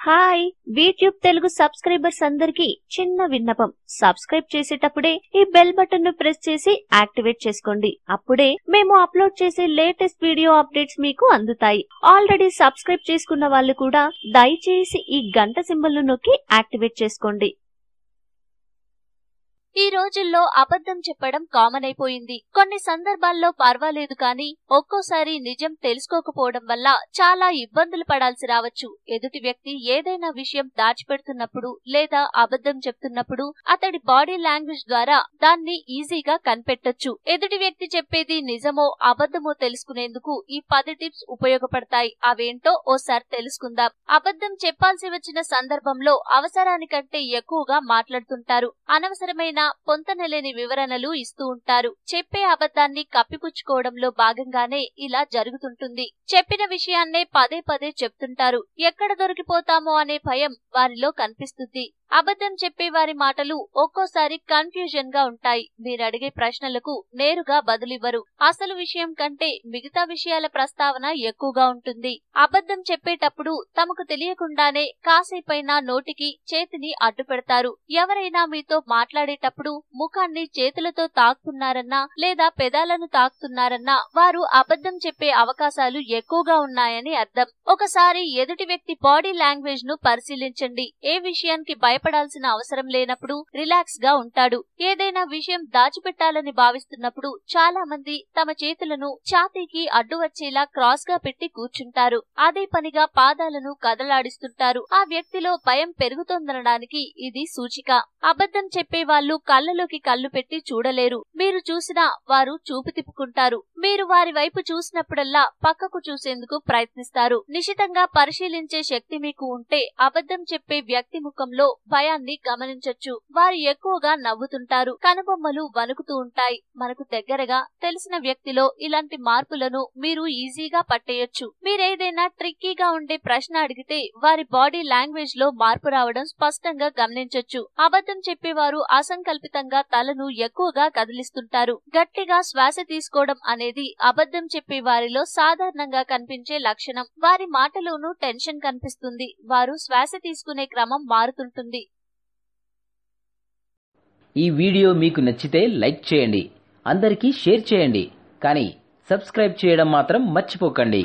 Hi YouTube Telugu subscribers అందరికి చిన్న విన్నపం. సబ్స్క్రైబ్ చేసేటప్పుడే ఈ బెల్ బటన్ ను ప్రెస్ చేసి యాక్టివేట్ చేసుకోండి. అప్పుడే మేము అప్లోడ్ చేసే లేటెస్ట్ వీడియో అప్డేట్స్ మీకు అందుతాయి. ఆల్రెడీ సబ్స్క్రైబ్ చేసుకున్న వాళ్ళు కూడా దయచేసి ఈ గంట సింబల్ ను నొక్కి యాక్టివేట్ చేసుకోండి. ఈ రోజుల్లో అబద్ధం చెప్పడం కామన్ అయిపోయింది. కొన్ని సందర్భాల్లో పర్వాలేదు కానీ ఒక్కోసారి నిజం తెలుసుకోకపోవడం వల్ల చాలా ఇబ్బందులు పడాల్సి రావచ్చు. ఎదుటి వ్యక్తి ఏదైనా విషయం దాచిపెడుతున్నప్పుడు లేదా అబద్ధం చెప్తున్నప్పుడు అతడి బాడీ లాంగ్వేజ్ ద్వారా దాన్ని ఈజీగా కనిపెట్టొచ్చు. ఎదుటి వ్యక్తి చెప్పేది నిజమో అబద్ధమో తెలుసుకునేందుకు ఈ 10 టిప్స్ ఉపయోగపడతాయి. అవేంటో ఓసారి తెలుసుకుందాం. అబద్ధం చెప్పాల్సి వచ్చిన సందర్భంలో అవసరానికంటే ఎక్కువగా మాట్లాడుతుంటారు. అనవసరమైన పొంతనలేని వివరణలు ఇస్తూ ఉంటారు. చెప్పే అబద్ధాన్ని కప్పిపుచ్చుకోవడంలో భాగంగానే ఇలా జరుగుతుంటుంది. చెప్పిన విషయాన్నే పదే పదే చెప్తుంటారు. ఎక్కడ దొరికిపోతామో అనే భయం వారిలో కనిపిస్తుంది. అబద్ధం చెప్పే వారి మాటలు ఒక్కోసారి కన్ఫ్యూజన్ గా ఉంటాయి. మీరడిగే ప్రశ్నలకు నేరుగా బదులివ్వరు. అసలు విషయం కంటే మిగతా విషయాల ప్రస్తావన ఎక్కువగా ఉంటుంది. అబద్ధం చెప్పేటప్పుడు తమకు తెలియకుండానే కాసేపైనా నోటికి చేతిని అడ్డు పెడతారు. ఎవరైనా మీతో మాట్లాడేటప్పుడు ముఖాన్ని చేతులతో తాకుతున్నారన్నా లేదా పెదాలను తాకుతున్నారన్నా వారు అబద్ధం చెప్పే అవకాశాలు ఎక్కువగా ఉన్నాయని అర్థం. ఒకసారి ఎదుటి వ్యక్తి బాడీ లాంగ్వేజ్ ను పరిశీలించండి. ఏ విషయానికి భయపడాల్సిన అవసరం లేనప్పుడు రిలాక్స్ గా ఉంటాడు. ఏదైనా విషయం దాచిపెట్టాలని భావిస్తున్నప్పుడు చాలా మంది తమ చేతులను ఛాతీకి అడ్డు వచ్చేలా క్రాస్ గా పెట్టి కూర్చుంటారు. అదే పనిగా పాదాలను కదలాడిస్తుంటారు. ఆ వ్యక్తిలో భయం పెరుగుతోందనడానికి ఇది సూచిక. అబద్ధం చెప్పే వాళ్ళు కళ్ళలోకి కళ్ళు పెట్టి చూడలేరు. మీరు చూసినా వారు చూపు తిప్పుకుంటారు. మీరు వారి వైపు చూసినప్పుడల్లా పక్కకు చూసేందుకు ప్రయత్నిస్తారు. నిశితంగా పరిశీలించే శక్తి మీకు ఉంటే అబద్ధం చెప్పే వ్యక్తి ముఖంలో భయాన్ని గమనించొచ్చు. వారు ఎక్కువగా నవ్వుతుంటారు. కనుబొమ్మలు వణుకుతూ ఉంటాయి. మనకు దగ్గరగా తెలిసిన వ్యక్తిలో ఇలాంటి మార్పులను మీరు ఈజీగా పట్టేయొచ్చు. మీరేదైనా ట్రిక్కీగా ఉండే ప్రశ్న అడిగితే వారి బాడీ లాంగ్వేజ్ లో మార్పు రావడం స్పష్టంగా గమనించొచ్చు. అబద్ధం చెప్పేవారు అసంకల్పితంగా తలను ఎక్కువగా కదిలిస్తుంటారు. గట్టిగా శ్వాస తీసుకోవడం అనేది అబద్ధం చెప్పే వారిలో సాధారణంగా కనిపించే లక్షణం. వారి మాటలోనూ టెన్షన్ కనిపిస్తుంది. వారు శ్వాస తీసుకునే క్రమం మారుతుంటుంది. ఈ వీడియో మీకు నచ్చితే లైక్ చేయండి, అందరికీ షేర్ చేయండి, కానీ సబ్స్క్రైబ్ చేయడం మాత్రం మర్చిపోకండి.